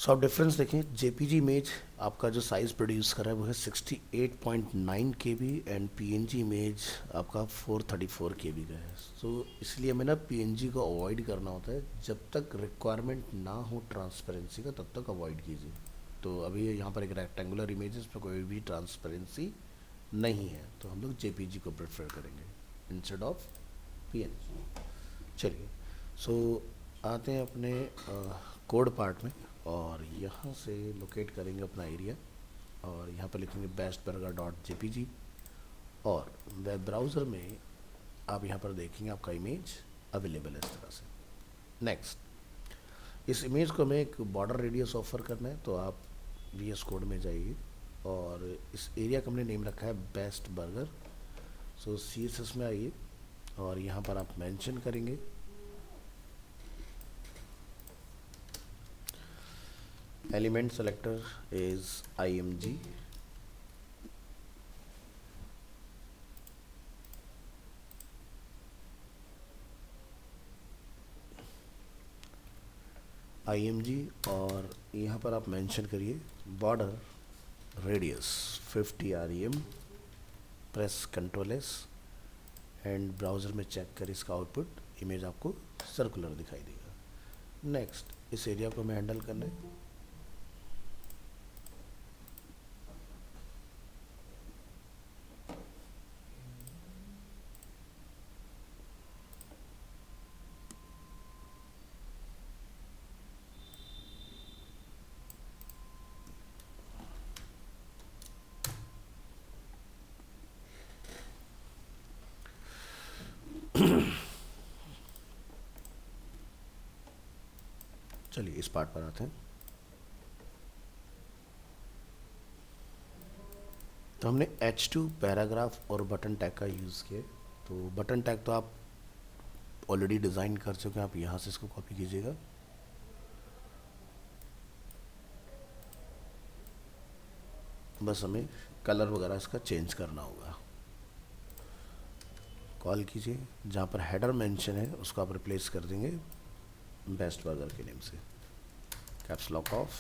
सो आप डिफरेंस देखें, JPG image आपका जो साइज़ प्रोड्यूस कर रहा है वो है 68.9 केबी एंड पीएनजी इमेज आपका 434 केबी का है। सो इसलिए हमें ना पीएनजी को अवॉइड करना होता है, जब तक रिक्वायरमेंट ना हो ट्रांसपेरेंसी का तब तक अवॉइड कीजिए। तो अभी यहाँ पर एक रेक्टेंगुलर इमेज है, इस पर कोई भी ट्रांसपेरेंसी नहीं है, तो हम लोग जेपीजी को प्रेफर करेंगे इंस्टेड ऑफ पीएनजी। चलिए, सो आते हैं अपने कोड पार्ट में, और यहाँ से लोकेट करेंगे अपना एरिया, और यहाँ पर लिखेंगे bestburger.jpg, और वेब ब्राउज़र में आप यहाँ पर देखेंगे आपका इमेज अवेलेबल है इस तरह से। नेक्स्ट, इस इमेज को हमें एक बॉर्डर रेडियस ऑफर करना है, तो आप VS कोड में जाइए और इस एरिया का हमने नेम रखा है बेस्ट बर्गर। सो CSS में आइए और यहाँ पर आप मेंशन करेंगे element selector is img, और यहाँ पर आप मेंशन करिए border radius 50 rem, press Ctrl+S and browser में चेक कर इसका आउटपुट इमेज आपको सर्कुलर दिखाई देगा। नेक्स्ट, इस एरिया को हमें हैंडल करना है। चलिए इस पार्ट पर आते हैं। तो हमने H2 पैराग्राफ और बटन टैग का यूज़ किया। तो बटन टैग तो आप ऑलरेडी डिज़ाइन कर चुके हैं, आप यहाँ से इसको कॉपी कीजिएगा। बस हमें कलर वगैरह इसका चेंज करना होगा। कॉल कीजिए, जहाँ पर हेडर मेंशन है उसको आप रिप्लेस कर देंगे बेस्ट बर्गर के नेम से, caps lock of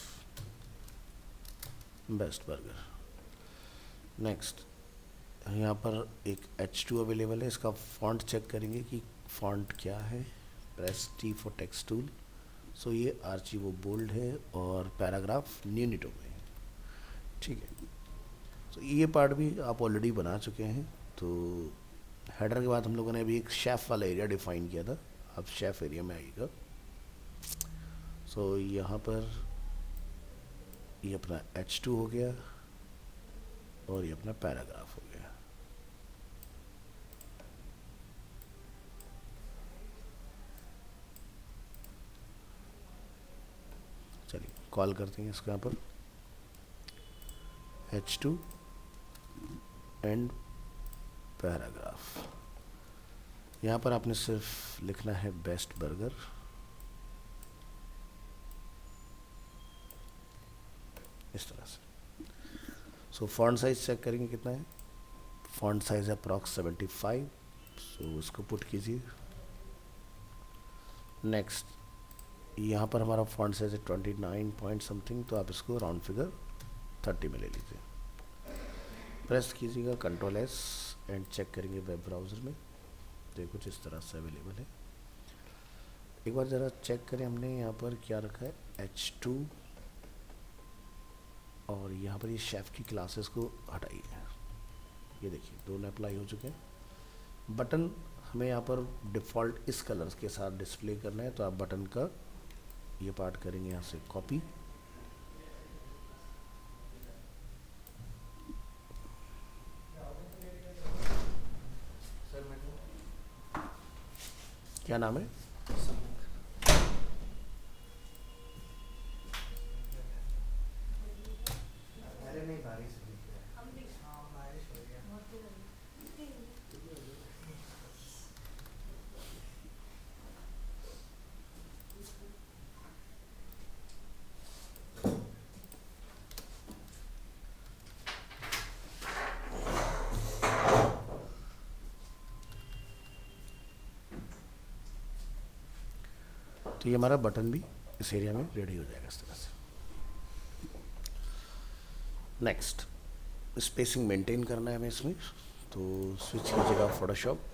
best burger. Next, यहाँ पर एक H2 अवेलेबल है, इसका फॉन्ट चेक करेंगे कि फॉन्ट क्या है। Press T for text tool. So ये आर्चिवो बोल्ड है और पैराग्राफ न्यूनिटो में है, ठीक है। तो ये पार्ट भी आप ऑलरेडी बना चुके हैं। तो हेडर के बाद हम लोगों ने अभी एक शेफ वाला एरिया डिफाइन किया था, अब शेफ एरिया में आइएगा। सो यहाँ पर ये अपना H2 हो गया और ये अपना पैराग्राफ हो गया। चलिए कॉल करते हैं इसको, यहाँ पर H2 एंड पैराग्राफ। यहाँ पर आपने सिर्फ लिखना है बेस्ट बर्गर, इस तरह से। सो फॉन्ट साइज चेक करेंगे कितना है। फॉन्ट साइज है अप्रॉक्स 75, सो इसको पुट कीजिए। नेक्स्ट, यहाँ पर हमारा फॉन्ट साइज है 29 पॉइंट समथिंग, तो आप इसको राउंड फिगर 30 में ले लीजिए। प्रेस कीजिएगा Ctrl+S एंड चेक करेंगे वेब ब्राउज़र में, तो कुछ इस तरह से अवेलेबल है। एक बार ज़रा चेक करें हमने यहाँ पर क्या रखा है, H2, और यहाँ पर ये शेफ़ की क्लासेस को हटाइए। ये देखिए दोनों अप्लाई हो चुके हैं। बटन हमें यहाँ पर डिफ़ॉल्ट इस कलर्स के साथ डिस्प्ले करना है, तो आप बटन का ये पार्ट करेंगे यहाँ से कॉपी, क्या नाम है, तो ये हमारा बटन भी इस एरिया में रेडी हो जाएगा इस तरह से। नेक्स्ट, स्पेसिंग मेंटेन करना है हमें इसमें, तो स्विच कीजिएगा फोटोशॉप।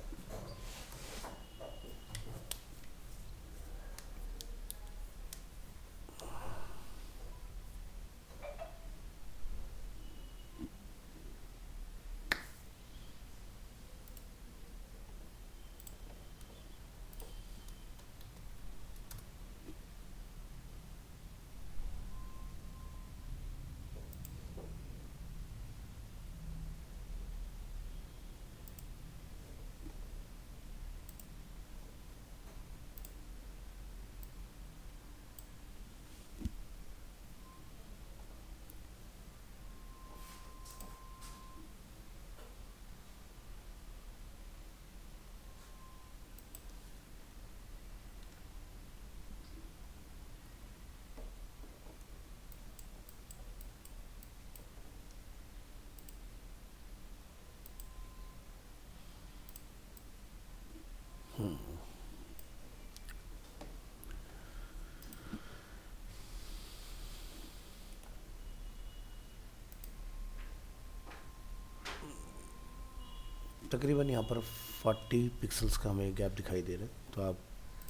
तकरीबन यहाँ पर 40 पिक्सल्स का हमें गैप दिखाई दे रहा है, तो आप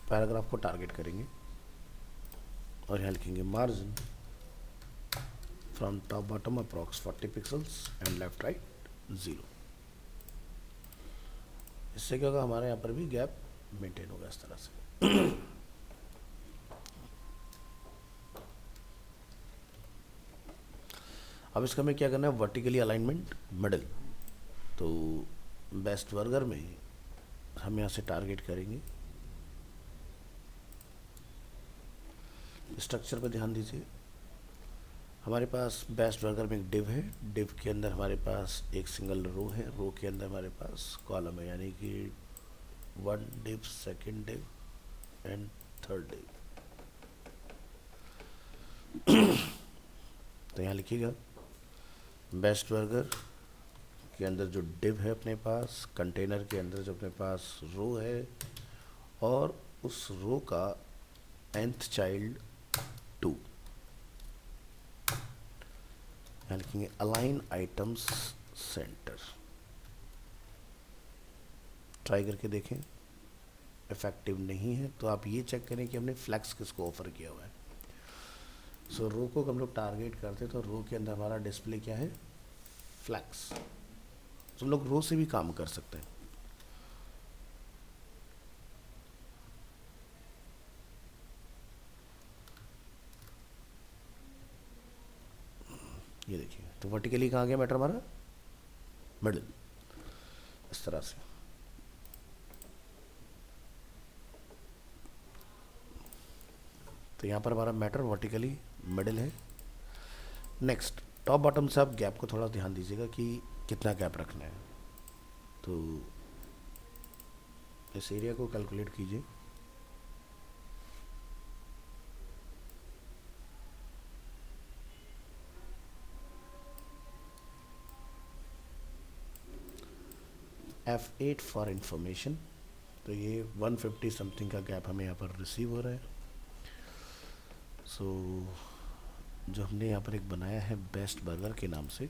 पैराग्राफ को टारगेट करेंगे और यहाँ लिखेंगे margin from top bottom approx 40 pixels and left right 0। इससे क्या होगा, हमारे यहाँ पर भी गैप मेंटेन होगा इस तरह से। अब इसका हमें क्या करना है, वर्टिकली अलाइनमेंट मिडल। तो बेस्ट बर्गर में हम यहाँ से टारगेट करेंगे, स्ट्रक्चर पर ध्यान दीजिए। हमारे पास बेस्ट बर्गर में एक डिव है, डिव के अंदर हमारे पास एक सिंगल रो है, रो के अंदर हमारे पास कॉलम है, यानी कि 1 div, second div and third div. तो यहाँ लिखिएगा बेस्ट बर्गर के अंदर जो डिव है अपने पास, कंटेनर के अंदर जो अपने पास रो है, और उस रो का nth चाइल्ड 2। यहाँ लिखेंगे अलाइन आइटम्स सेंटर। ट्राई करके देखें, इफेक्टिव नहीं है तो आप ये चेक करें कि हमने फ्लैक्स किसको ऑफर किया हुआ है। सो रो को हम लोग टारगेट करते तो रो के अंदर हमारा डिस्प्ले क्या है, फ्लैक्स। तो हम लोग रो से भी काम कर सकते हैं। ये देखिए, तो वर्टिकली कहाँ गया मैटर हमारा, मिडिल, इस तरह से। तो यहाँ पर हमारा मैटर वर्टिकली मिडिल है। नेक्स्ट, टॉप बॉटम से आप गैप को थोड़ा ध्यान दीजिएगा कि कितना गैप रखना है। तो इस एरिया को कैलकुलेट कीजिए। F8 for information. तो ये 150 समथिंग का गैप हमें यहाँ पर रिसीव हो रहा है। सो जो हमने यहाँ पर एक बनाया है बेस्ट बर्गर के नाम से,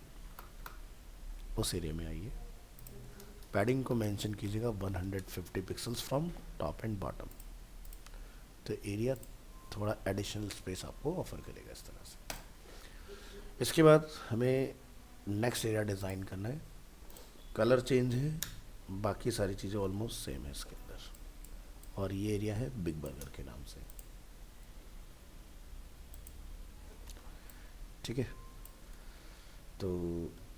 उस एरिया में आइए, पैडिंग को मेंशन कीजिएगा 150 pixels from top and bottom. तो एरिया थोड़ा एडिशनल स्पेस आपको ऑफर करेगा इस तरह से। इसके बाद हमें नेक्स्ट एरिया डिज़ाइन करना है। कलर चेंज है, बाकी सारी चीज़ें ऑलमोस्ट सेम है इसके अंदर, और ये एरिया है बिग बर्गर के नाम से। ठीक है, तो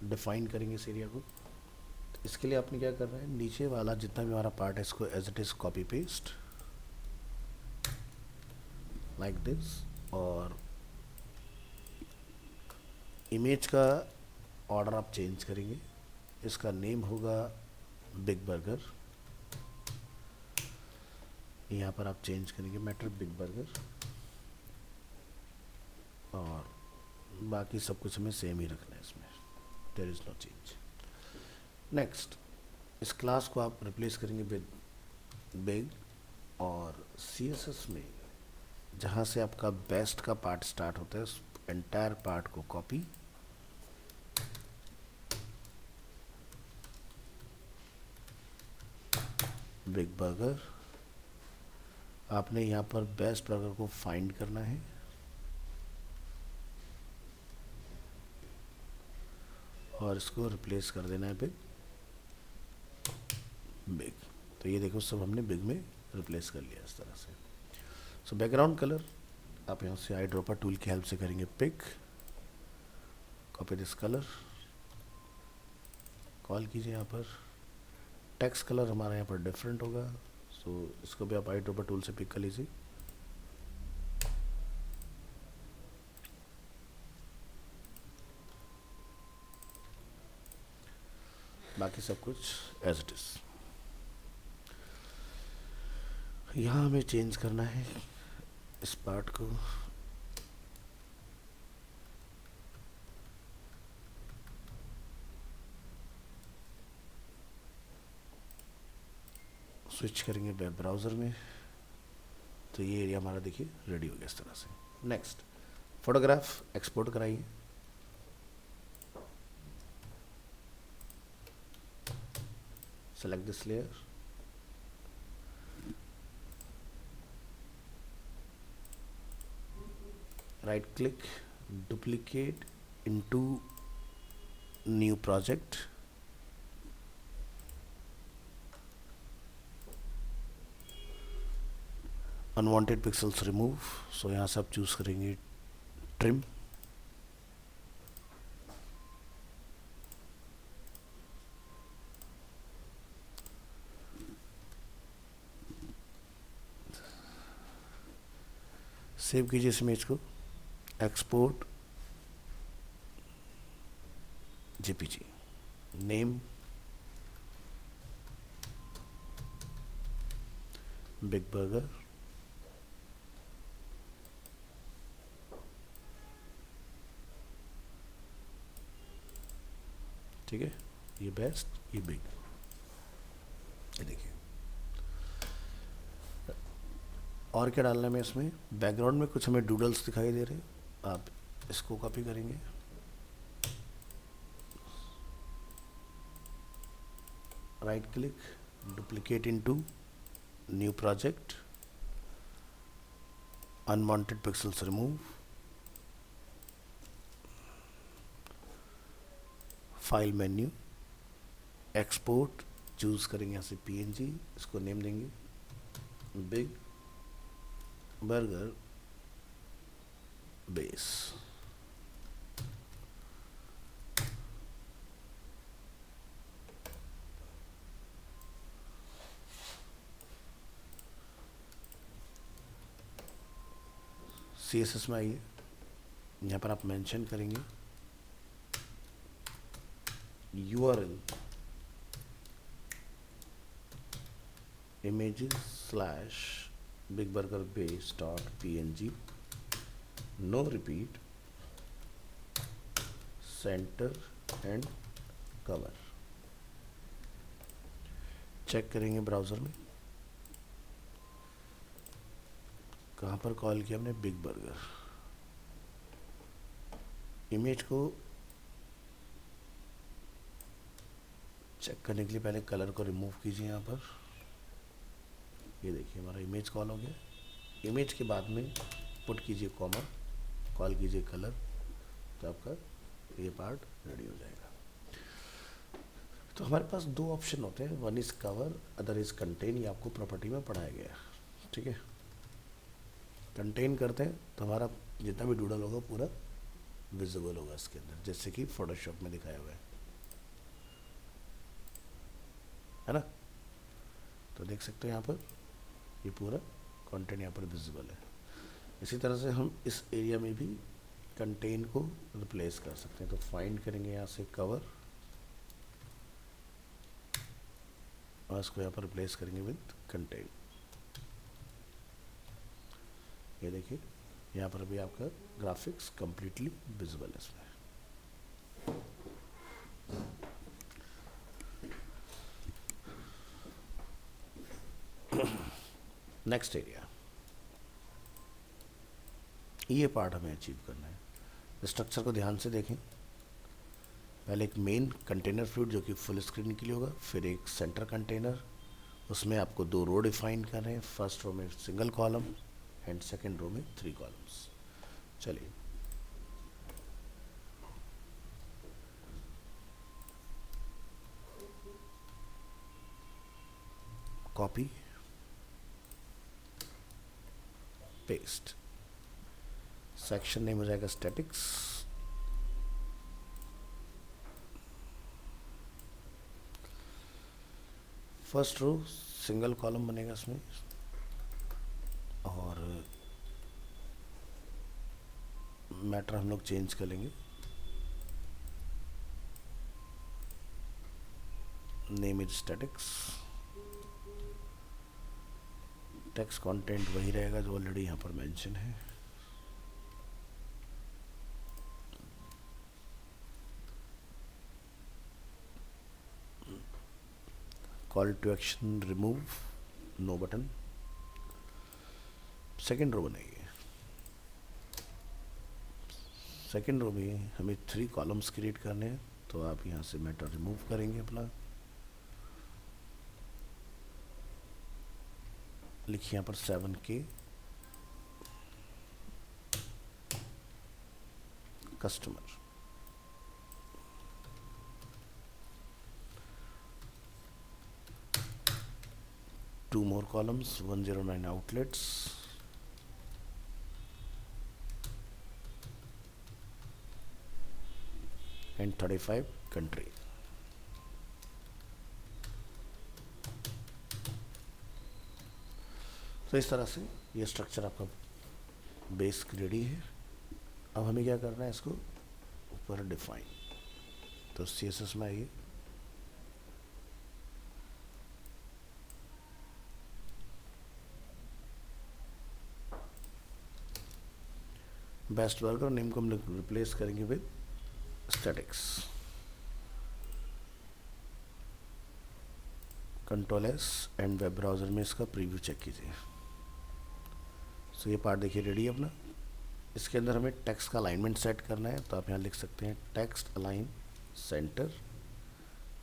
डिफाइन करेंगे इस एरिया को। तो इसके लिए आपने क्या करना है, नीचे वाला जितना भी हमारा पार्ट है इसको as it is copy paste like this, और इमेज का ऑर्डर आप चेंज करेंगे। इसका नेम होगा बिग बर्गर, यहाँ पर आप चेंज करेंगे मैटर बिग बर्गर, और बाकी सब कुछ हमें सेम ही रखना है इसमें, there is no change. Next, इस क्लास को आप रिप्लेस करेंगे विद बिग, और CSS में जहाँ से आपका बेस्ट का पार्ट स्टार्ट होता है उस एंटायर पार्ट को कॉपी बिग बर्गर। आपने यहाँ पर बेस्ट बर्गर को फाइंड करना है और इसको रिप्लेस कर देना है बिग। तो ये देखो सब हमने बिग में रिप्लेस कर लिया इस तरह से। सो बैकग्राउंड कलर आप यहाँ से आई ड्रॉपर टूल की हेल्प से करेंगे pick, copy this colour, call कीजिए यहाँ पर। टेक्स्ट कलर हमारा यहाँ पर डिफरेंट होगा, सो इसको भी आप आई ड्रॉपर टूल से पिक कर लीजिए। बाकी सब कुछ एज इट इज। यहाँ हमें चेंज करना है इस पार्ट को। स्विच करेंगे वेब ब्राउज़र में, तो ये एरिया हमारा देखिए रेडी हो गया इस तरह से। नेक्स्ट, फोटोग्राफ एक्सपोर्ट कराइए। Select this layer, right click, duplicate into new project, unwanted pixels remove. So यहाँ से आप चूज करेंगे ट्रिम। सेव कीजिए इस इमेज को, export JPG, name big burger, ठीक है। ये बेस्ट, ये बिग, ये देखिए। और क्या डालना है मैं इसमें, बैकग्राउंड में कुछ हमें डूडल्स दिखाई दे रहे हैं, आप इसको कॉपी करेंगे, right click, duplicate into new project, unwanted pixels remove, file menu, export, choose करेंगे यहाँ से पीएनजी, इसको नेम देंगे बिग बर्गर बेस। CSS में आइए, यहाँ पर आप मेंशन करेंगे URL images slash bigburgerbase.png, no repeat, center and cover। Check करेंगे ब्राउज़र में कहाँ पर कॉल किया हमने, बिग बर्गर। इमेज को चेक करने के लिए पहले कलर को रिमूव कीजिए यहाँ पर। ये देखिए हमारा इमेज कॉल हो गया। इमेज के बाद में पुट कीजिए कॉमा, कॉल कीजिए कलर, तो आपका ये पार्ट रेडी हो जाएगा। तो हमारे पास दो ऑप्शन होते हैं, one is cover, other is contain. ये आपको प्रॉपर्टी में पढ़ाया गया है, ठीक है। कंटेन करते हैं तो हमारा जितना भी डूडल होगा पूरा विजिबल होगा इसके अंदर, जैसे कि फोटोशॉप में दिखाया हुआ है ना। तो देख सकते हो यहाँ पर ये पूरा कंटेंट यहाँ पर विजिबल है। इसी तरह से हम इस एरिया में भी कंटेन को रिप्लेस कर सकते हैं। तो फाइंड करेंगे यहाँ से कवर और इसको यहाँ पर रिप्लेस करेंगे विद कंटेन। ये देखिए यहाँ पर भी आपका ग्राफिक्स कंप्लीटली विजिबल है इसमें। नेक्स्ट एरिया, ये पार्ट हमें अचीव करना है। स्ट्रक्चर को ध्यान से देखें, पहले एक मेन कंटेनर फ्लूइड जो कि फुल स्क्रीन के लिए होगा, फिर एक सेंटर कंटेनर उसमें आपको दो रो डिफाइन कर रहे हैं, फर्स्ट रो में single column and second row में 3 कॉलम्स। चलिए कॉपी पेस्ट, सेक्शन नेम हो जाएगा statics, first row single column बनेगा इसमें, और मैटर हम लोग चेंज कर लेंगे, name is statics, text content वही रहेगा जो ऑलरेडी यहाँ पर मेंशन है। Call to action remove, no button. Second row बनेगी, सेकेंड रो में हमें 3 कॉलम्स क्रिएट करने हैं, तो आप यहाँ से मैटर रिमूव करेंगे अपना, लिखिए यहाँ पर 7K customer, 2 more columns, 109 outlets, and 35 country। तो इस तरह से ये स्ट्रक्चर आपका बेस रेडी है। अब हमें क्या करना है, इसको ऊपर डिफाइन, तो CSS में आइए, बेस्ट वर्कर नेम को हम लोग रिप्लेस करेंगे with statics, Ctrl+S and web browser में इसका प्रीव्यू चेक कीजिए। सो ये पार्ट देखिए रेडी है अपना। इसके अंदर हमें टेक्स्ट का अलाइनमेंट सेट करना है, तो आप यहाँ लिख सकते हैं टेक्स्ट अलाइन सेंटर,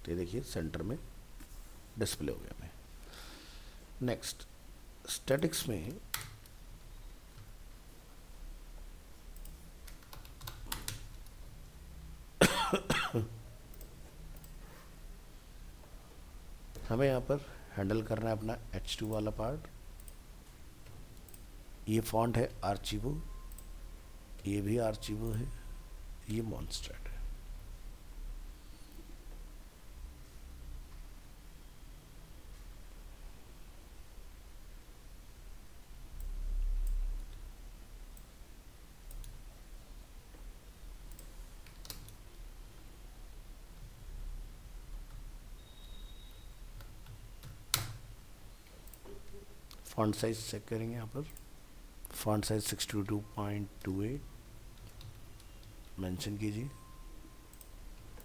तो ये देखिए सेंटर में डिस्प्ले हो गया हमें। नेक्स्ट स्टैटिक्स में हमें यहाँ पर हैंडल करना है अपना H2 वाला पार्ट। ये फॉन्ट है आर्चिवो, ये भी आर्चिवो है, ये मॉन्स्टैट है। फॉन्ट साइज चेक करेंगे यहाँ पर, फॉन्ट साइज 62.28 मेंशन कीजिए।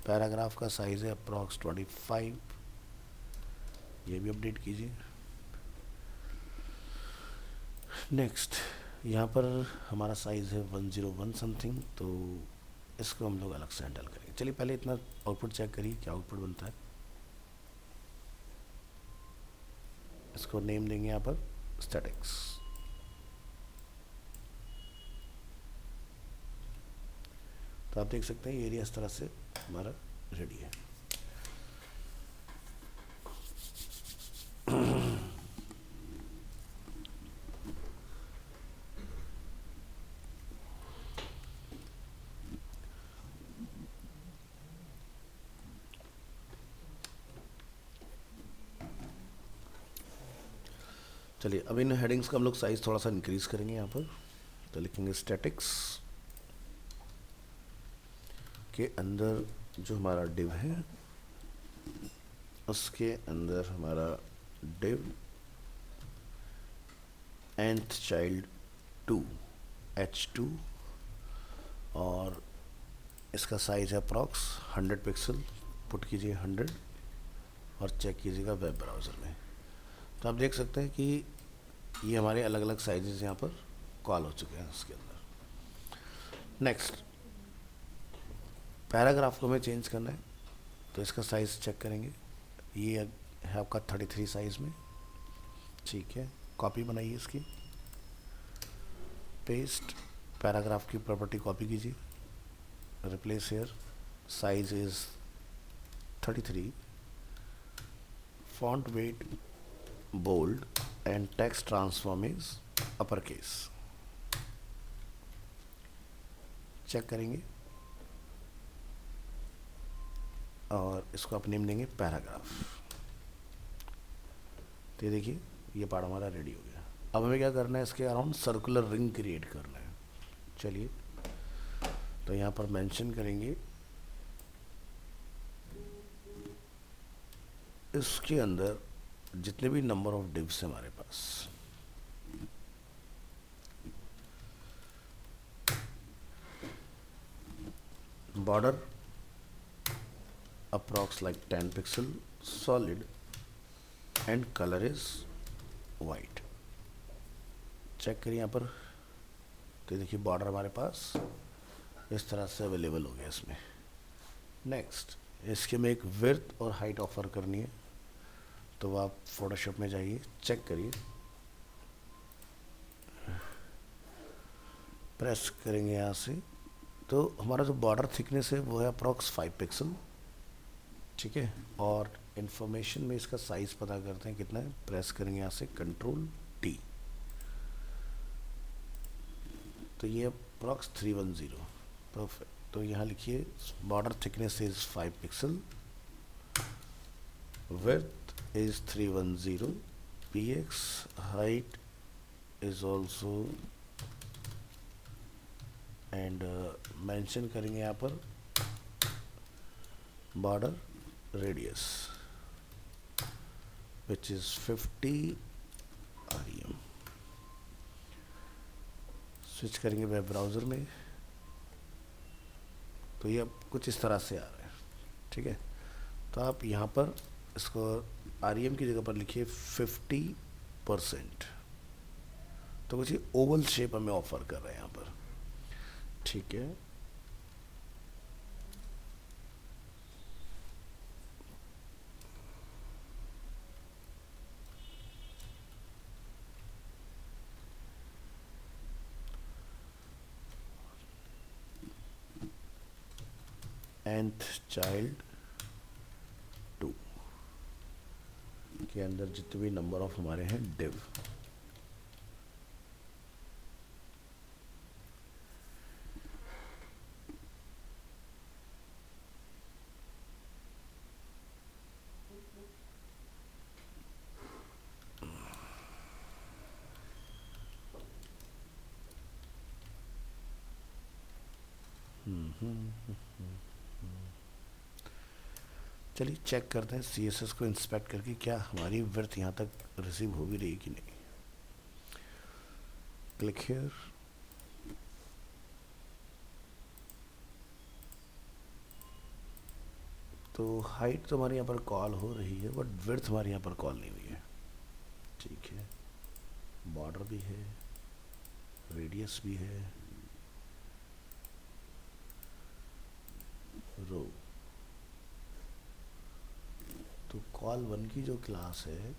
पैराग्राफ का साइज है अप्रॉक्स 25, ये भी अपडेट कीजिए। नेक्स्ट यहाँ पर हमारा साइज है 101 समथिंग, तो इसको हम लोग अलग से हैंडल करेंगे। चलिए पहले इतना आउटपुट चेक करिए क्या आउटपुट बनता है। इसको नेम देंगे यहाँ पर स्टैटिक्स। तो आप देख सकते हैं ये एरिया इस तरह से हमारा रेडी है। चलिए अब इन हेडिंग्स का हम लोग साइज थोड़ा सा इंक्रीज करेंगे यहाँ पर, तो लिखेंगे स्टैटिक्स के अंदर जो हमारा डिव है उसके अंदर हमारा डिव nth चाइल्ड 2 H2 और इसका साइज है अप्रॉक्स 100 पिक्सल। पुट कीजिए 100 और चेक कीजिएगा वेब ब्राउज़र में। तो आप देख सकते हैं कि ये हमारे अलग अलग साइजेस यहाँ पर कॉल हो चुके हैं इसके अंदर। नेक्स्ट पैराग्राफ को हमें चेंज करना है, तो इसका साइज़ चेक करेंगे। ये है आपका 33 साइज़ में, ठीक है, कॉपी बनाइए इसकी, पेस्ट, पैराग्राफ की प्रॉपर्टी कॉपी कीजिए, replace here, size is 33, font weight bold and text transform is uppercase. Check करेंगे और इसको आप नेम देंगे पैराग्राफ। तो ये देखिए ये पार्ट हमारा रेडी हो गया। अब हमें क्या करना है, इसके अराउंड सर्कुलर रिंग क्रिएट करना है। चलिए, तो यहाँ पर मेंशन करेंगे इसके अंदर जितने भी नंबर ऑफ डिव्स हैं हमारे पास, border approx like 10 pixel, solid and colour is white. Check करिए यहाँ पर, तो देखिए बॉर्डर हमारे पास इस तरह से अवेलेबल हो गया इसमें। नेक्स्ट, इसके में एक विड्थ और हाइट ऑफर करनी है, तो आप फोटोशॉप में जाइए, चेक करिए, प्रेस करेंगे यहाँ से, तो हमारा जो बॉर्डर थिकनेस है वो है अप्रॉक्स 5 पिक्सल। ठीक है, और इन्फॉर्मेशन में इसका साइज पता करते हैं कितना है, प्रेस करेंगे यहाँ से कंट्रोल टी, तो ये अप्रॉक्स 310, परफेक्ट। तो यहाँ लिखिए border thickness is 5 pixel, width is 310, px height is also, and mention करेंगे यहाँ पर border radius which is 50 rem। Switch करेंगे वेब ब्राउज़र में, तो ये अब कुछ इस तरह से आ रहा है। ठीक है, तो आप यहाँ पर इसको REM की जगह पर लिखिए 50%, तो कुछ ओवल शेप हमें ऑफर कर रहे हैं यहाँ पर। ठीक है, nth चाइल्ड 2 के अंदर जितने भी नंबर ऑफ हमारे हैं डिव, चलिए चेक करते हैं CSS को इंस्पेक्ट करके क्या हमारी विड्थ यहाँ तक रिसीव हो भी रही कि नहीं। क्लिक हियर, तो हाइट तो हमारे यहाँ पर कॉल हो रही है, बट विड्थ हमारे यहाँ पर कॉल नहीं हुई है। ठीक है, बॉर्डर भी है, रेडियस भी है, रो, तो कॉल 1 की जो क्लास है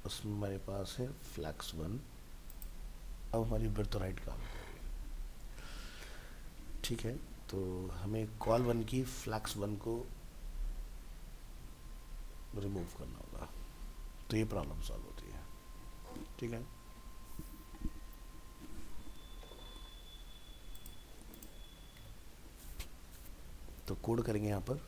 उसमें हमारे पास है फ्लैक्स 1। अब हमारी विड्थ और हाइट काम करेगी। ठीक है, तो हमें कॉल 1 की फ्लैक्स 1 को रिमूव करना होगा, तो ये प्रॉब्लम सॉल्व होती है। ठीक है, तो कोड करेंगे यहाँ पर,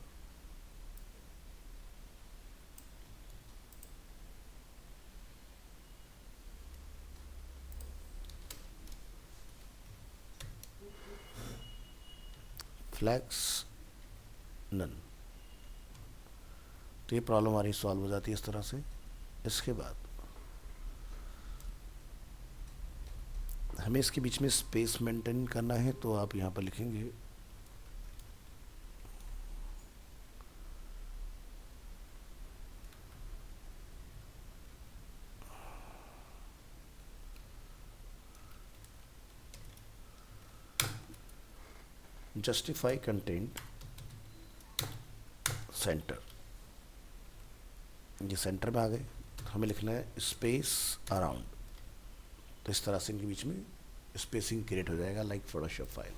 फ्लैक्स नन, तो ये प्रॉब्लम हमारी सॉल्व हो जाती है इस तरह से। इसके बाद हमें इसके बीच में स्पेस मेंटेन करना है, तो आप यहाँ पर लिखेंगे जस्टिफाई कंटेंट सेंटर, ये सेंटर में आ गए। हमें लिखना है स्पेस अराउंड, तो इस तरह से इनके बीच में स्पेसिंग क्रिएट हो जाएगा like Photoshop file.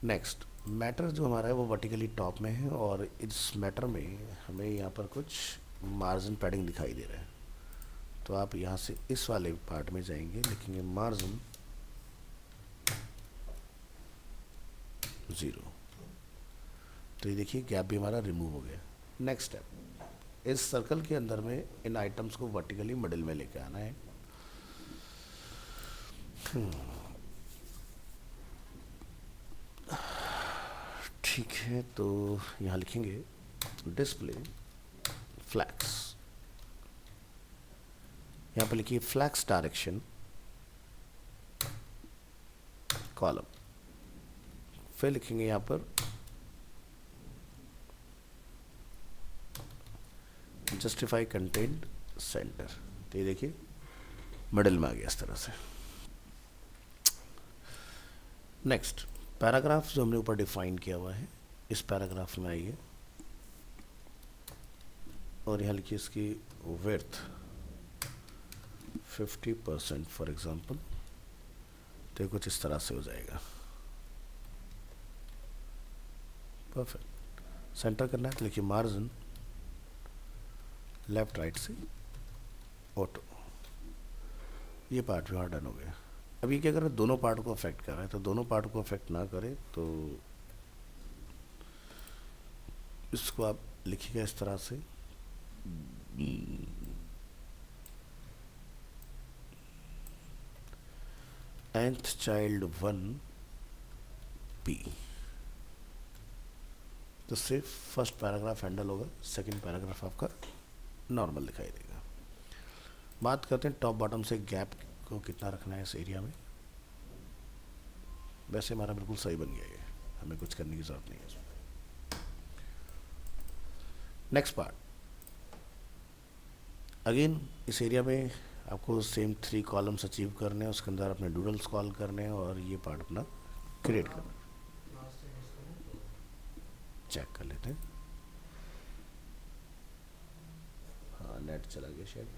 Next, matter जो हमारा है वो वर्टिकली टॉप में है और इस मैटर में हमें यहाँ पर कुछ मार्जिन पैडिंग दिखाई दे रहा है। तो आप यहाँ से इस वाले पार्ट में जाएंगे, लिखेंगे मार्जिन 0, तो ये देखिए गैप भी हमारा रिमूव हो गया। नेक्स्ट स्टेप, इस सर्कल के अंदर में इन आइटम्स को वर्टिकली मिडिल में लेके आना है। ठीक है, तो यहाँ लिखेंगे डिस्प्ले फ्लैक्स, यहाँ पर लिखिए फ्लैक्स डायरेक्शन कॉलम, फिर लिखेंगे यहाँ पर जस्टिफाई कंटेंट सेंटर, तो ये देखिए मिडिल में आ गया इस तरह से। नेक्स्ट, पैराग्राफ जो हमने ऊपर डिफाइन किया हुआ है, इस पैराग्राफ में आइए और यहाँ लिखिए इसकी विड्थ 50% फॉर एग्जांपल, तो ये कुछ इस तरह से हो जाएगा। परफेक्ट। सेंटर करना है तो लिखिए मार्जिन लेफ्ट राइट से ऑटो, ये पार्ट भी वहाँ डन हो गया। अब ये क्या कर रहा है, दोनों पार्ट को अफेक्ट कर रहा है, तो दोनों पार्ट को अफेक्ट ना करे तो इसको आप लिखिएगा इस तरह से nth चाइल्ड 1p, तो सिर्फ फर्स्ट पैराग्राफ हैंडल होगा, सेकंड पैराग्राफ आपका नॉर्मल दिखाई देगा। बात करते हैं टॉप बॉटम से गैप को कितना रखना है इस एरिया में। वैसे हमारा बिल्कुल सही बन गया ये, हमें कुछ करने की जरूरत नहीं है इसमें। नेक्स्ट पार्ट, अगेन इस एरिया में आपको सेम 3 कॉलम्स अचीव करने हैं, उसके अंदर अपने डूडल्स कॉल करने हैं और ये पार्ट अपना क्रिएट करना है। चेक कर लेते हैं, हाँ नेट चला गया शायद।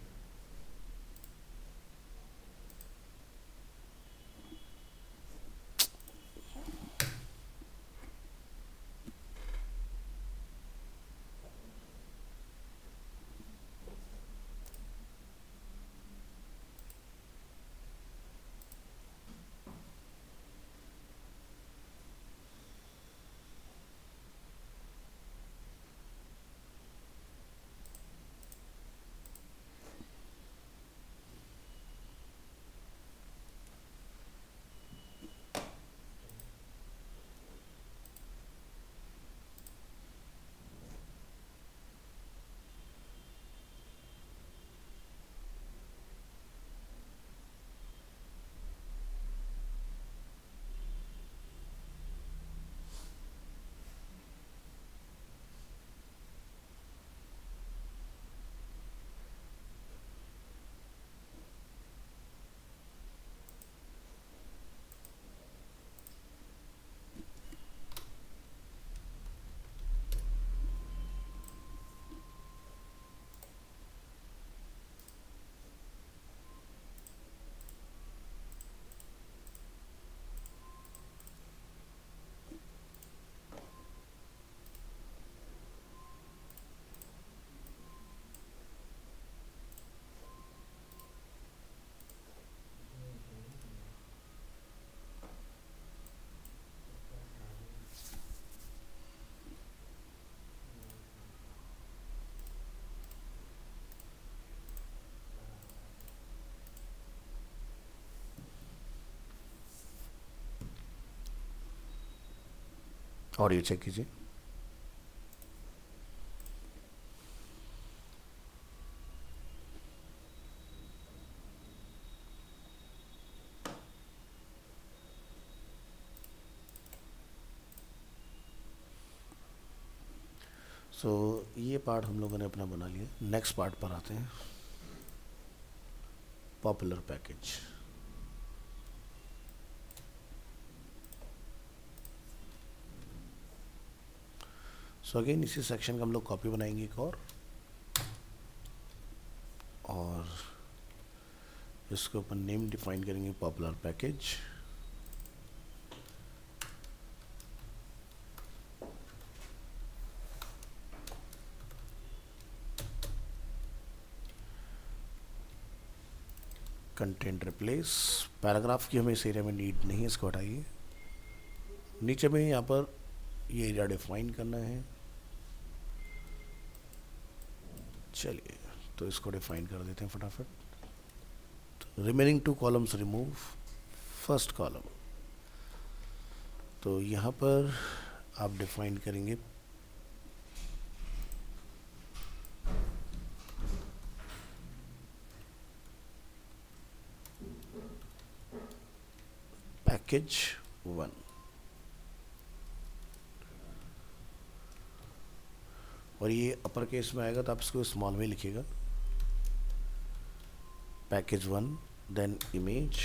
और ये चेक कीजिए, सो ये पार्ट हम लोगों ने अपना बना लिया। नेक्स्ट पार्ट पर आते हैं, पॉपुलर पैकेज। सो अगेन इसी सेक्शन का हम लोग कॉपी बनाएंगे एक और, और इसको अपन नेम डिफाइन करेंगे popular package. Content replace, paragraph की हमें इस एरिया में नीड नहीं है, इसको हटाइए। नीचे में यहाँ पर ये एरिया डिफाइन करना है। चलिए तो इसको डिफाइन कर देते हैं फटाफट। Remaining 2 columns remove. First column, तो यहाँ पर आप डिफाइन करेंगे पैकेज 1, और ये अपर केस में आएगा तो आप इसको स्मॉल में लिखिएगा, पैकेज 1। देन इमेज,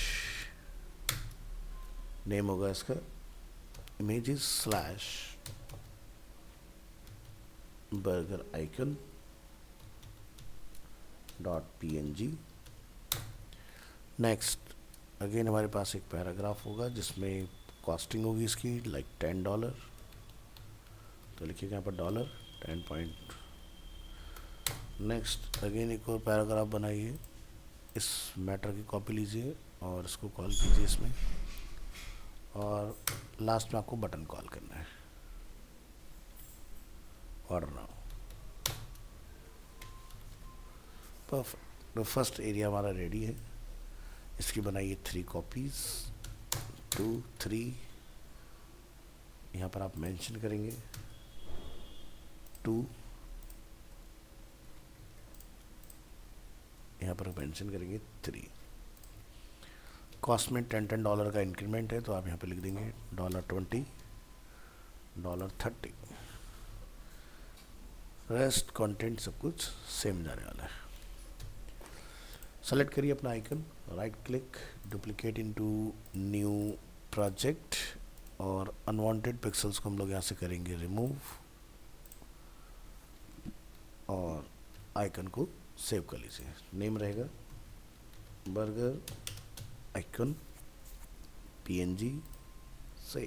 नेम होगा इसका images slash burger icon dot png। Next again हमारे पास एक पैराग्राफ होगा जिसमें कॉस्टिंग होगी इसकी लाइक $10, तो लिखिएगा यहाँ पर डॉलर 10 पॉइंट। नेक्स्ट अगेन एक और पैराग्राफ बनाइए, इस मैटर की कॉपी लीजिए और इसको कॉल कीजिए इसमें, और लास्ट में आपको बटन कॉल करना है, ऑर्डर नाउ। परफेक्ट, तो फर्स्ट एरिया हमारा रेडी है। इसकी बनाइए 3 कॉपीज, 2 3, यहाँ पर आप मेंशन करेंगे 2, यहाँ पर मेंशन करेंगे 3। कॉस्ट में $10 का इंक्रीमेंट है तो आप यहाँ पे लिख देंगे $20, $30। रेस्ट कंटेंट सब कुछ सेम जाने वाला है। सेलेक्ट करिए अपना icon, right click, duplicate into new project, और अनवांटेड पिक्सल्स को हम लोग यहाँ से करेंगे रिमूव, और आइकन को सेव कर लीजिए। नेम रहेगा बर्गर आइकन png से।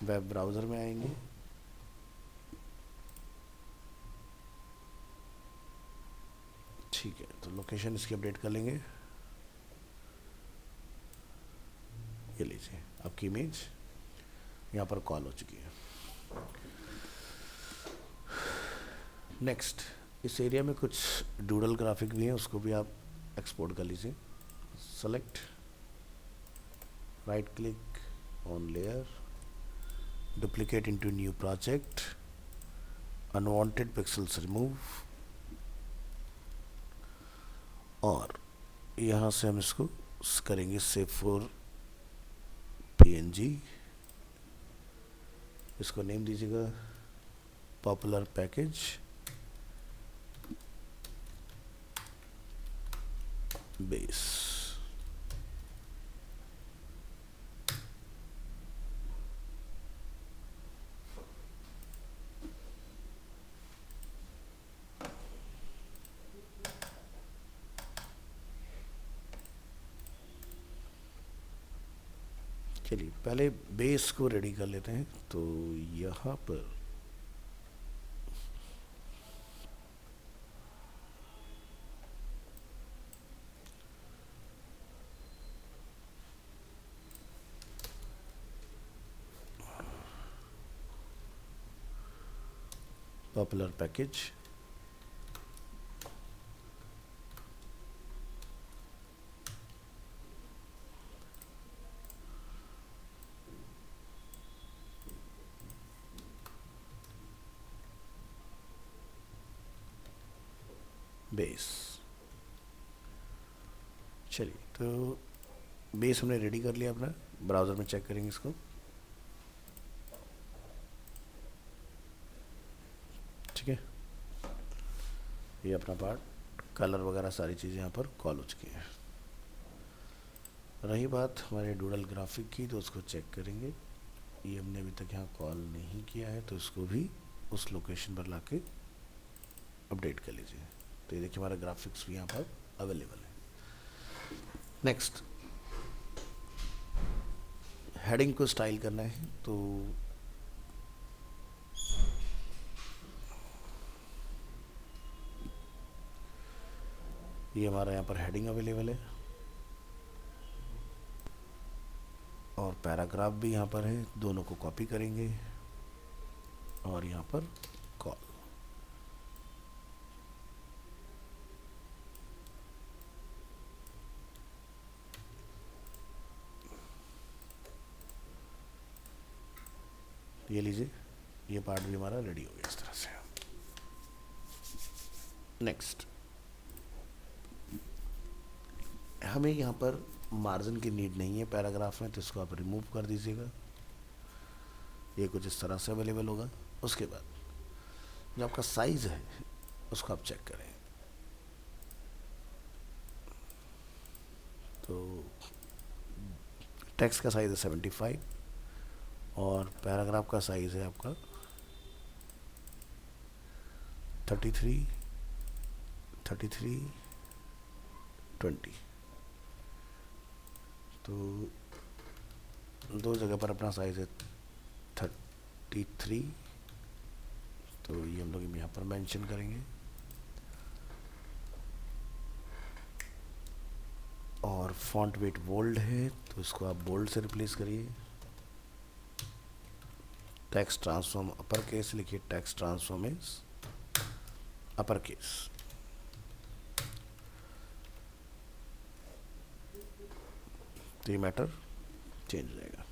वेब ब्राउज़र में आएंगे, ठीक है, तो लोकेशन इसकी अपडेट कर लेंगे। ये लीजिए आपकी इमेज यहाँ पर कॉल हो चुकी है। नेक्स्ट इस एरिया में कुछ डूडल ग्राफिक भी हैं, उसको भी आप एक्सपोर्ट कर लीजिए। Select, right click on layer, duplicate into new project, unwanted pixels remove, और यहाँ से हम इसको करेंगे सेव फॉर png। इसको नेम दीजिएगा पॉपुलर पैकेज बेस। चलिए पहले बेस को रेडी कर लेते हैं। तो यहाँ पर पॉपुलर पैकेज, बेस। चलिए तो बेस हमने रेडी कर लिया अपना, ब्राउज़र में चेक करेंगे इसको। ठीक है, ये अपना पार्ट, कलर वगैरह सारी चीज़ें यहाँ पर कॉल हो चुकी हैं। रही बात हमारे डूडल ग्राफिक की, तो उसको चेक करेंगे। ये हमने अभी तक यहाँ कॉल नहीं किया है, तो इसको भी उस लोकेशन पर लाके अपडेट कर लीजिए। तो ये देखिए हमारा ग्राफिक्स भी यहाँ पर अवेलेबल है। नेक्स्ट, हेडिंग को स्टाइल करना है, तो ये हमारा यहाँ पर हेडिंग अवेलेबल है और पैराग्राफ भी यहाँ पर है, दोनों को कॉपी करेंगे और यहाँ पर कॉल। ये लीजिए, ये पार्ट भी हमारा रेडी हो गया इस तरह से। नेक्स्ट, हमें यहाँ पर मार्जिन की नीड नहीं है पैराग्राफ में, तो इसको आप रिमूव कर दीजिएगा। ये कुछ इस तरह से अवेलेबल होगा। उसके बाद जो आपका साइज है उसको आप चेक करें। तो टेक्स्ट का साइज है 75 और पैराग्राफ का साइज है आपका 33, 20। तो दो जगह पर अपना साइज है 33, तो ये हम लोग यहाँ पर मेंशन करेंगे। और फॉन्ट वेट बोल्ड है, तो इसको आप बोल्ड से रिप्लेस करिए। टेक्स्ट ट्रांसफॉर्म अपर केस लिखिए, text transform is upper case. तो ये मैटर चेंज हो जाएगा।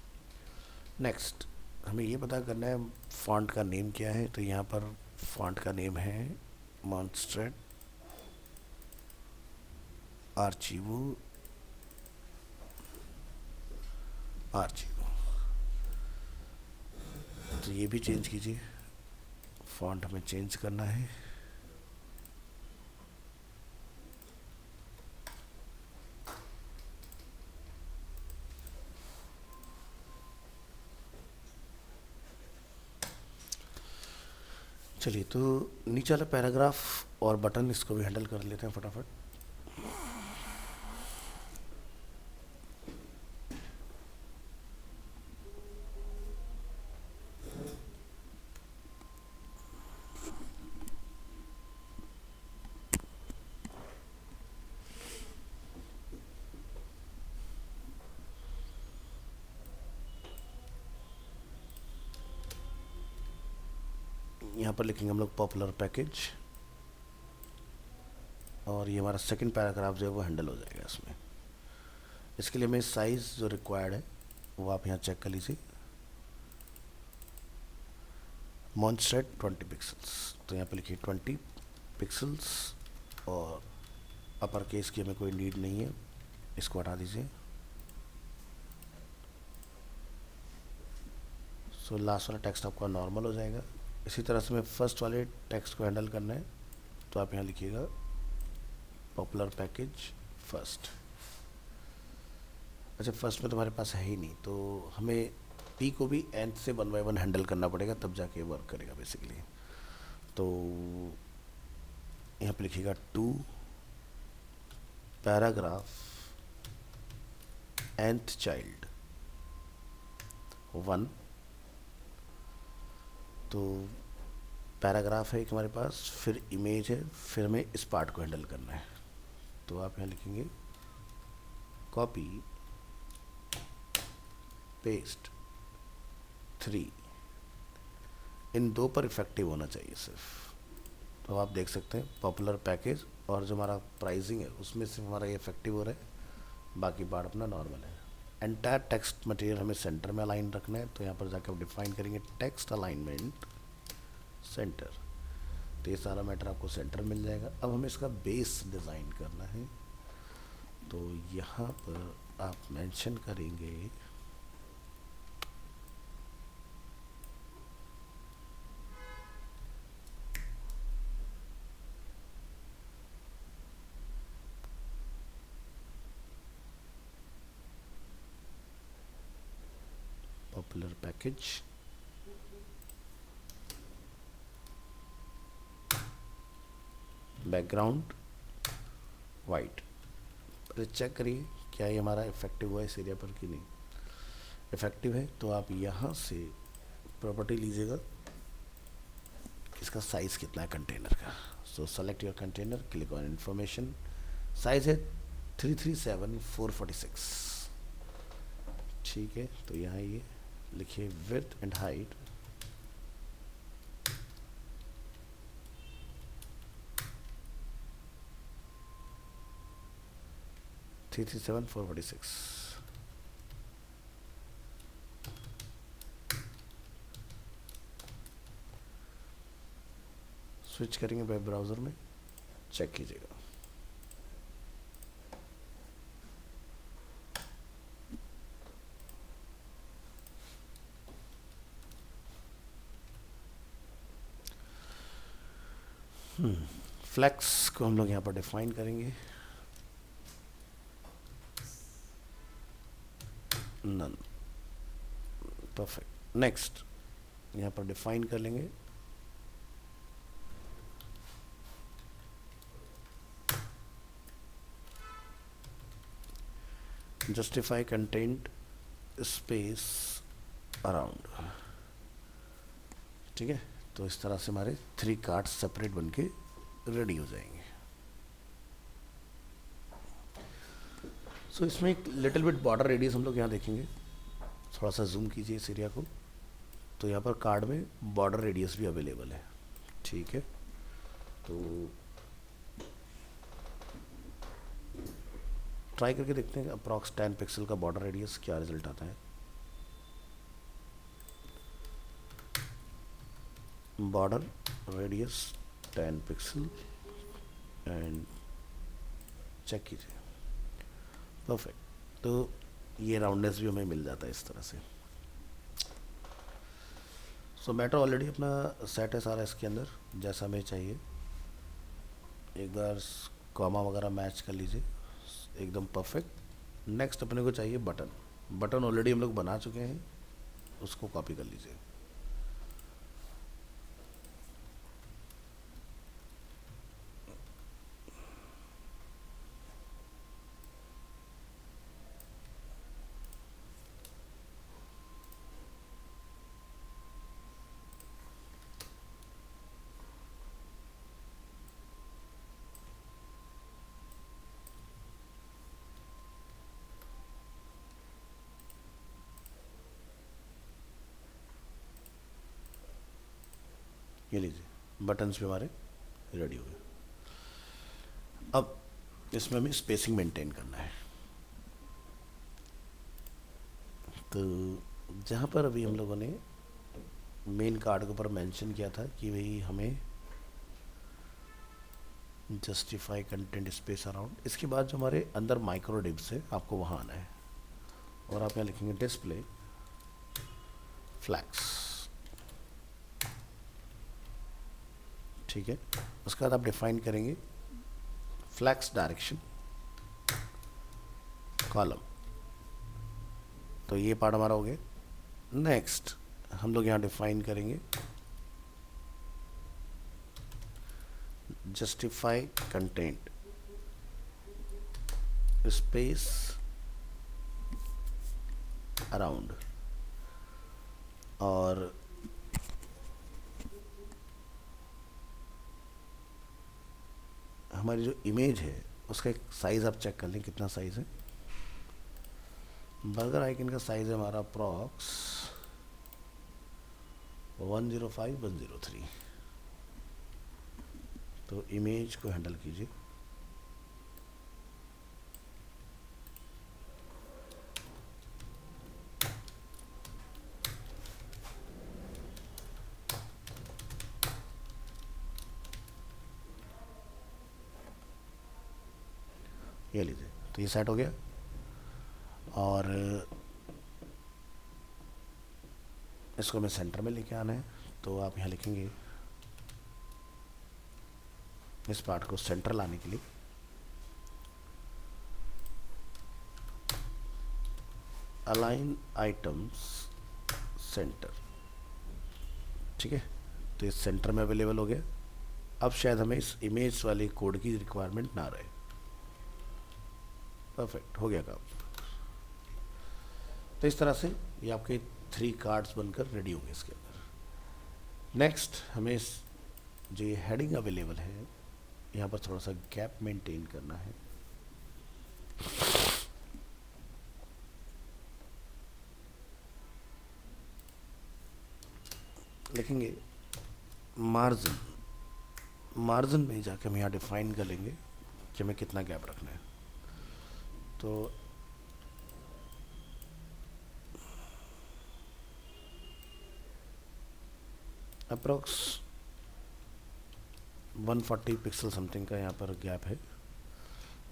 नेक्स्ट, हमें ये पता करना है फॉन्ट का नेम क्या है। तो यहाँ पर फॉन्ट का नेम है मॉन्स्ट्रेट आर्चिवो। तो ये भी चेंज कीजिए, फॉन्ट हमें चेंज करना है। चलिए, तो नीचे वाला पैराग्राफ और बटन इसको भी हैंडल कर लेते हैं फटाफट। यहाँ पर लिखेंगे हम लोग पॉपुलर पैकेज, और ये हमारा सेकंड पैराग्राफ जो है वो हैंडल हो जाएगा इसमें। इसके लिए हमें साइज़ जो रिक्वायर्ड है वो आप यहाँ चेक कर लीजिए। मॉन्स्ट्रेट 20 पिक्सल्स, तो यहाँ पे लिखिए 20 पिक्सल्स, और अपर केस की हमें कोई नीड नहीं है, इसको हटा दीजिए। सो लास्ट वाला टेक्स्ट आपका नॉर्मल हो जाएगा। इसी तरह से हमें फर्स्ट वाले टेक्स्ट को हैंडल करना है, तो आप यहाँ लिखिएगा पॉपुलर पैकेज फर्स्ट। अच्छा, फर्स्ट में तुम्हारे पास है ही नहीं, तो हमें पी को भी एंड से 1 बाय 1 हैंडल करना पड़ेगा, तब जाके वर्क करेगा बेसिकली। तो यहाँ पे लिखिएगा 2 पैराग्राफ nth चाइल्ड 1। तो पैराग्राफ है एक हमारे पास, फिर इमेज है, फिर हमें इस पार्ट को हैंडल करना है। तो आप यहाँ लिखेंगे कॉपी पेस्ट 3, इन दो पर इफेक्टिव होना चाहिए सिर्फ। तो आप देख सकते हैं पॉपुलर पैकेज और जो हमारा प्राइसिंग है उसमें सिर्फ हमारा ये इफेक्टिव हो रहा है, बाकी पार्ट अपना नॉर्मल है। एंटायर टेक्स्ट मटेरियल हमें सेंटर में अलाइन रखना है, तो यहाँ पर जाकर आप डिफाइन करेंगे टेक्स्ट अलाइनमेंट सेंटर। तो ये सारा मैटर आपको सेंटर मिल जाएगा। अब हमें इसका बेस डिज़ाइन करना है, तो यहाँ पर आप मेंशन करेंगे पॉपुलर पैकेज बैकग्राउंड वाइट। पहले चेक करिए क्या ये हमारा इफेक्टिव हुआ इस एरिया पर कि नहीं। इफेक्टिव है तो आप यहाँ से प्रॉपर्टी लीजिएगा, इसका साइज़ कितना है कंटेनर का। सो select your container, click on information, size है 337446। ठीक है, तो यहाँ ये लिखिए विड्थ एंड हाइट 337446। स्विच करेंगे वेब ब्राउज़र में, चेक कीजिएगा। फ्लैक्स को हम लोग यहाँ पर डिफाइन करेंगे, नन। परफेक्ट। नेक्स्ट यहाँ पर डिफाइन कर लेंगे जस्टिफाई कंटेंट स्पेस अराउंड। ठीक है, तो इस तरह से हमारे 3 कार्ड्स सेपरेट बनके रेडी हो जाएंगे। सो इसमें एक लिटिल बिट बॉर्डर रेडियस हम लोग यहाँ देखेंगे। थोड़ा सा जूम कीजिए इस एरिया को, तो यहाँ पर कार्ड में बॉर्डर रेडियस भी अवेलेबल है। ठीक है, तो ट्राई करके देखते हैं अप्रॉक्स 10 पिक्सल का बॉर्डर रेडियस क्या रिजल्ट आता है। Border radius 10 pixel and check कीजिए। परफेक्ट, तो ये राउंडनेस भी हमें मिल जाता है इस तरह से। सो मैटर ऑलरेडी अपना सेट है सारा इसके अंदर, जैसा हमें चाहिए। एक बार कॉमा वगैरह मैच कर लीजिए, एकदम परफेक्ट। नेक्स्ट अपने को चाहिए बटन। बटन ऑलरेडी हम लोग बना चुके हैं, उसको कॉपी कर लीजिए। ये लीजिए, बटन्स भी हमारे रेडी हो गए। अब इसमें हमें स्पेसिंग मेंटेन करना है। तो जहाँ पर अभी हम लोगों ने मेन कार्ड के ऊपर मेंशन किया था कि भाई हमें जस्टिफाई कंटेंट स्पेस अराउंड, इसके बाद जो हमारे अंदर माइक्रो डिव्स है आपको वहाँ आना है और आप यहाँ लिखेंगे डिस्प्ले फ्लैक्स। ठीक है, उसके बाद आप डिफाइन करेंगे फ्लैक्स डायरेक्शन कॉलम। तो ये पार्ट हमारा हो गया। नेक्स्ट हम लोग यहाँ डिफाइन करेंगे जस्टिफाई कंटेंट स्पेस अराउंड, और हमारी जो इमेज है उसका एक साइज़ आप चेक कर लें कितना साइज़ है। बर्गर आइकन का साइज़ है हमारा अप्रॉक्स 105/103। तो इमेज को हैंडल कीजिए। ये लीजिए, तो ये सेट हो गया। और इसको हमें सेंटर में लेके आना है, तो आप यहाँ लिखेंगे इस पार्ट को सेंटर लाने के लिए अलाइन आइटम्स सेंटर। ठीक है, तो ये सेंटर में अवेलेबल हो गया। अब शायद हमें इस इमेज वाले कोड की रिक्वायरमेंट ना रहे। परफेक्ट, हो गया काम। तो इस तरह से ये आपके 3 कार्ड्स बनकर रेडी होंगे इसके अंदर। नेक्स्ट हमें जो ये हेडिंग अवेलेबल है यहाँ पर थोड़ा सा गैप मेंटेन करना है। लिखेंगे मार्जिन, मार्जिन में जाके हम यहाँ डिफाइन कर लेंगे कि हमें कितना गैप रखना है। तो अप्रोक्स 140 पिक्सल समथिंग का यहाँ पर गैप है।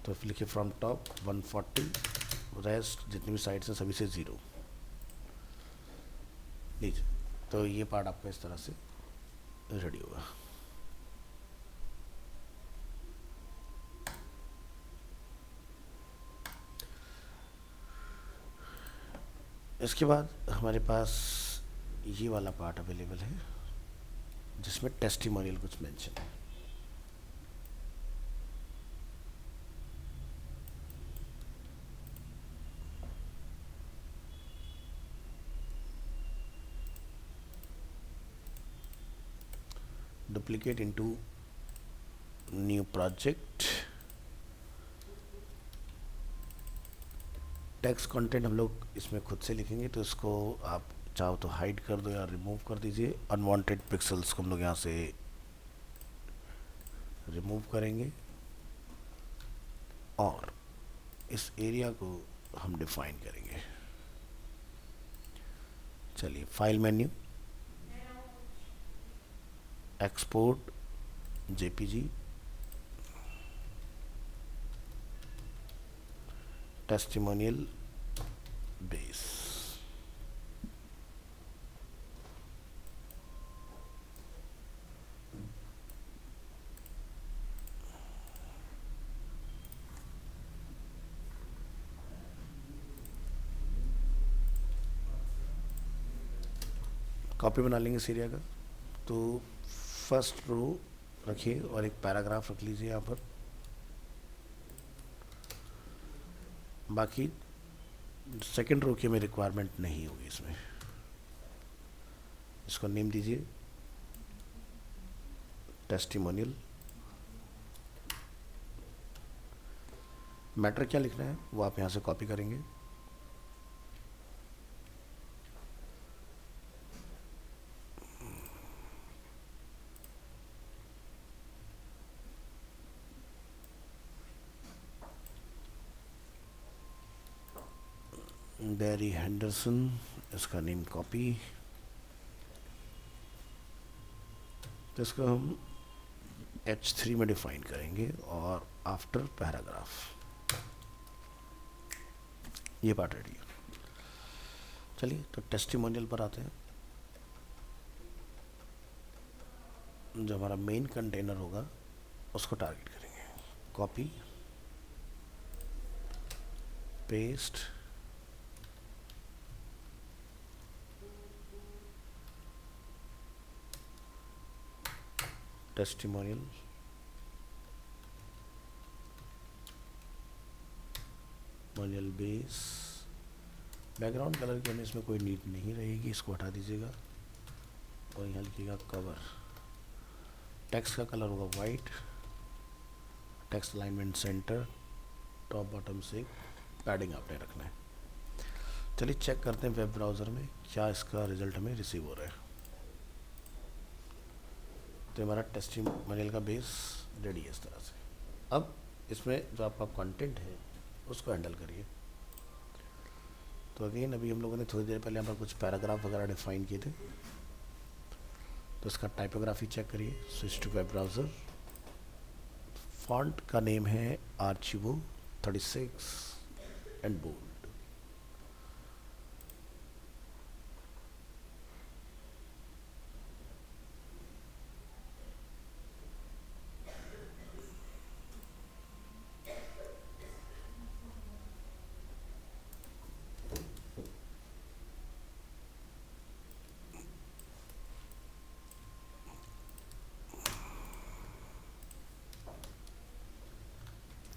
तो लिखिए फ्रॉम टॉप 140, रेस्ट जितनी भी साइड्स हैं सभी से 0 लीजिए। तो ये पार्ट आपका इस तरह से रेडी होगा। इसके बाद हमारे पास ये वाला पार्ट अवेलेबल है जिसमें टेस्टिमोनियल कुछ मेंशन है। Duplicate into new project. Text content हम लोग इसमें खुद से लिखेंगे, तो इसको आप चाहो तो हाइड कर दो या रिमूव कर दीजिए। अनवांटेड पिक्सल्स को हम लोग यहाँ से रिमूव करेंगे और इस एरिया को हम डिफाइन करेंगे। चलिए file menu, export JPG, testimonial base. Copy बना लेंगे इस एरिया का। तो फर्स्ट रो रखिए और एक पैराग्राफ रख लीजिए यहाँ पर। बाकी सेकंड रो की हमें रिक्वायरमेंट नहीं होगी इसमें। इसको नेम दीजिए टेस्टिमोनियल। मैटर क्या लिखना है वो आप यहाँ से कॉपी करेंगे। बैरी हेंडरसन, इसका नेम कॉपी। तो इसको हम H3 में डिफाइन करेंगे और आफ्टर पैराग्राफ। ये पार्ट रेडी है। चलिए तो टेस्टिमोनियल पर आते हैं। जो हमारा मेन कंटेनर होगा उसको टारगेट करेंगे। कॉपी, पेस्ट, टेस्टिमोनियल, मोनियल बेस। बैकग्राउंड कलर की हमें इसमें कोई नीड नहीं रहेगी, इसको हटा दीजिएगा और यहाँ लिखिएगा कवर। टेक्स्ट का कलर होगा white. Text alignment centre, top bottom से पैडिंग आपने रखना है। चलिए चेक करते हैं वेब ब्राउज़र में क्या इसका रिजल्ट हमें रिसीव हो रहा है। तो हमारा टेस्टिमोनियल का बेस रेडी है इस तरह से। अब इसमें जो आपका कंटेंट है उसको हैंडल करिए। तो अगेन अभी हम लोगों ने थोड़ी देर पहले यहाँ पर कुछ पैराग्राफ वगैरह डिफाइन किए थे। तो इसका टाइपोग्राफी चेक करिए। Switch to web browser. Font का नेम है आर्चिवो 36 एंड बोल्ड।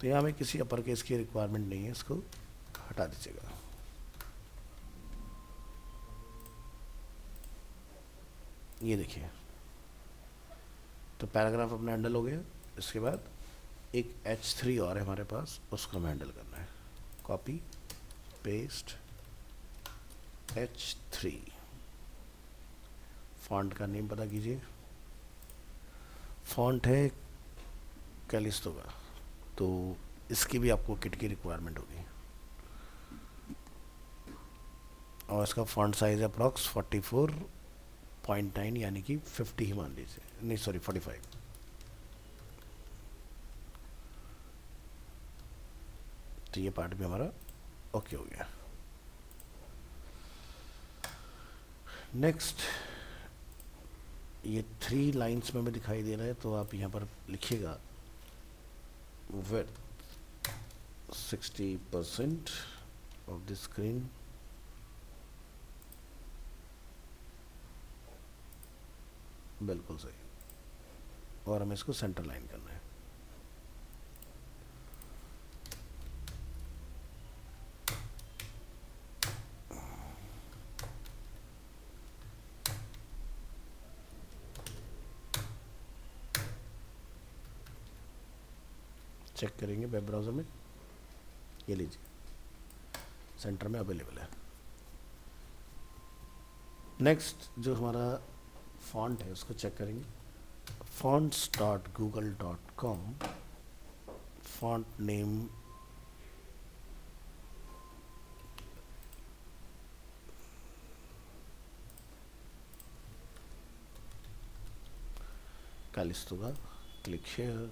तो यहाँ में किसी अपर केस की रिक्वायरमेंट नहीं है, इसको हटा दीजिएगा। ये देखिए, तो पैराग्राफ अपना हैंडल हो गया। इसके बाद एक H3 और है हमारे पास, उसको हमें हैंडल करना है। कॉपी पेस्ट H3, फॉन्ट का नेम पता कीजिए, फॉन्ट है कैलिस्टो का, तो इसकी भी आपको किट की रिक्वायरमेंट होगी। और इसका फॉन्ट साइज है अप्रॉक्स 44.9, यानी कि 50 ही मान लीजिए, नहीं सॉरी 45। तो ये पार्ट भी हमारा ओके हो गया। नेक्स्ट, ये 3 लाइन्स में हमें दिखाई दे रहा है, तो आप यहाँ पर लिखिएगा विड्थ 60% ऑफ द स्क्रीन, बिल्कुल सही, और हमें इसको सेंटर लाइन करना है। चेक करेंगे वेब ब्राउज़र में, ये लीजिए सेंटर में अवेलेबल है। नेक्स्ट जो हमारा फॉन्ट है उसको चेक करेंगे, fonts.google.com, फॉन्ट नेम कैलिस्टो का, click share,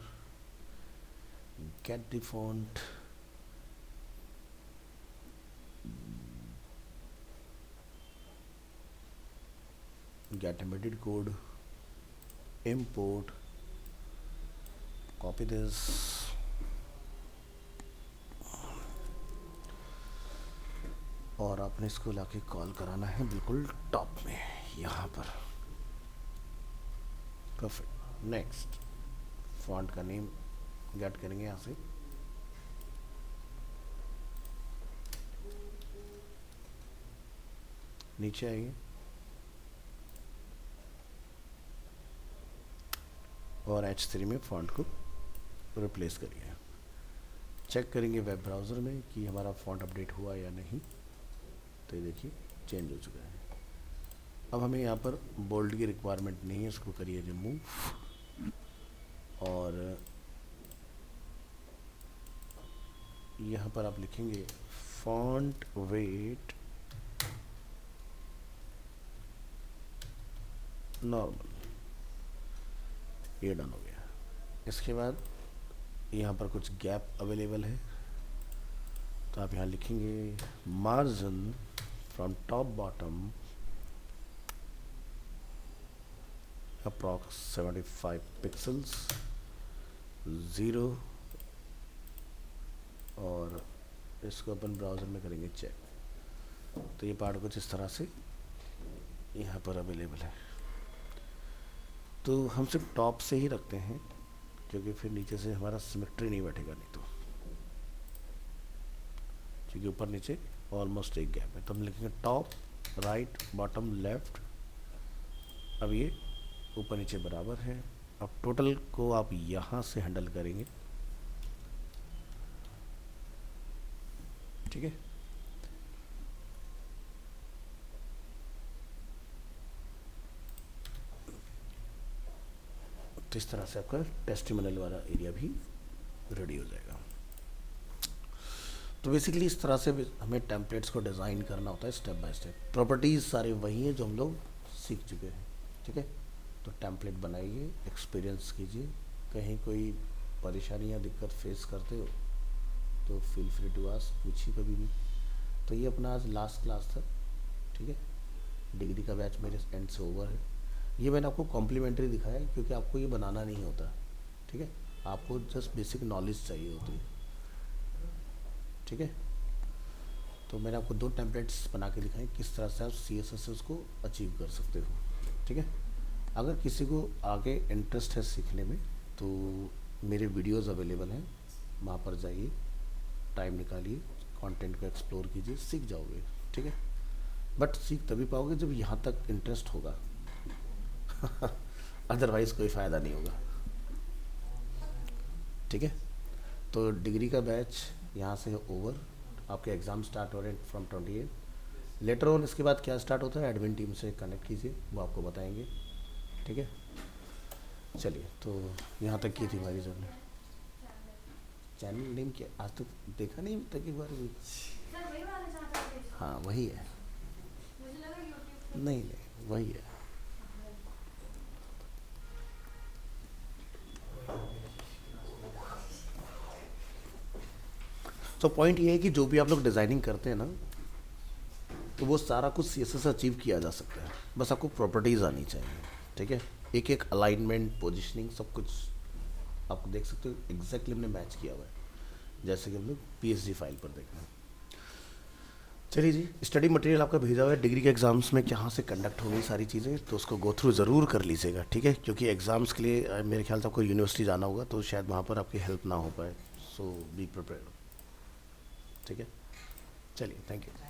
get the font, get embedded code, import, copy this, और आपने इसको लाके कॉल कराना है बिल्कुल टॉप में यहाँ पर। परफेक्ट। नेक्स्ट, फॉन्ट का नेम गेट करेंगे यहाँ से, नीचे आइए और H3 में फॉन्ट को रिप्लेस करिए। चेक करेंगे वेब ब्राउज़र में कि हमारा फॉन्ट अपडेट हुआ या नहीं, तो ये देखिए चेंज हो चुका है। अब हमें यहाँ पर बोल्ड की रिक्वायरमेंट नहीं है, इसको करिए रिमूव, और यहाँ पर आप लिखेंगे फॉन्ट वेट नॉर्मल, ये डन हो गया। इसके बाद यहाँ पर कुछ गैप अवेलेबल है, तो आप यहाँ लिखेंगे margin from top bottom approx 75 pixels 0, और इसको अपन ब्राउज़र में करेंगे चेक। तो ये पार्ट कुछ इस तरह से यहाँ पर अवेलेबल है। तो हम सिर्फ टॉप से ही रखते हैं, क्योंकि फिर नीचे से हमारा सिमेट्री नहीं बैठेगा, नहीं तो, क्योंकि ऊपर नीचे ऑलमोस्ट एक गैप है। तो हम लिखेंगे टॉप राइट बॉटम लेफ्ट। अब ये ऊपर नीचे बराबर है। अब टोटल को आप यहाँ से हैंडल करेंगे, ठीक है। तो इस तरह से आपका टेस्टिमोनियल वाला एरिया भी रेडी हो जाएगा। तो बेसिकली इस तरह से हमें टेम्पलेट्स को डिज़ाइन करना होता है स्टेप बाय स्टेप। प्रॉपर्टीज़ सारे वही हैं जो हम लोग सीख चुके हैं, ठीक है। तो टेम्पलेट बनाइए, एक्सपीरियंस कीजिए, कहीं कोई परेशानी या दिक्कत फेस करते हो तो फील फ्री टू आस्क, पूछिए कभी भी। तो ये अपना आज लास्ट क्लास था, ठीक है। डिग्री का बैच मेरे एंड से ओवर है। ये मैंने आपको कॉम्प्लीमेंट्री दिखाया है, क्योंकि आपको ये बनाना नहीं होता, ठीक है। आपको जस्ट बेसिक नॉलेज चाहिए होती है, ठीक है। तो मैंने आपको 2 टेम्पलेट्स बना के दिखाए, किस तरह से आप CSS को अचीव कर सकते हो, ठीक है। अगर किसी को आगे इंटरेस्ट है सीखने में, तो मेरे वीडियोस अवेलेबल हैं वहाँ पर जाइए, टाइम निकालिए, कंटेंट को एक्सप्लोर कीजिए, सीख जाओगे। ठीक है, बट सीख तभी पाओगे जब यहाँ तक इंटरेस्ट होगा। अदरवाइज़ कोई फ़ायदा नहीं होगा। ठीक है, तो डिग्री का बैच यहाँ से ओवर, आपके एग्ज़ाम स्टार्ट हो रहे हैं फ्रॉम 28। लेटर ऑन इसके बाद क्या स्टार्ट होता है, एडमिन टीम से कनेक्ट कीजिए, वो आपको बताएंगे। ठीक है, चलिए, तो यहाँ तक की थी हमारी जर्नी। चैनल नेम क्या, आज तक देखा नहीं अभी तक एक बार भी। हाँ वही है, नहीं नहीं वही है। तो पॉइंट ये है कि जो भी आप लोग डिज़ाइनिंग करते हैं ना, तो वो सारा कुछ CSS से अचीव किया जा सकता है, बस आपको प्रॉपर्टीज़ आनी चाहिए। ठीक है, एक एक अलाइनमेंट, पोजिशनिंग, सब कुछ आप देख सकते हो, एग्जैक्टली हमने मैच किया हुआ है, जैसे कि हम लोग PSG फाइल पर देख रहे हैं। चलिए जी, स्टडी मटेरियल आपका भेजा हुआ है, डिग्री के एग्ज़ाम्स में कहाँ से कंडक्ट होंगी सारी चीज़ें, तो उसको गो थ्रू ज़रूर कर लीजिएगा। ठीक है, क्योंकि एग्ज़ाम्स के लिए मेरे ख्याल से आपको यूनिवर्सिटी जाना होगा, तो शायद वहाँ पर आपकी हेल्प ना हो पाए, सो बी प्रिपेयर्ड। ठीक है, चलिए, थैंक यू।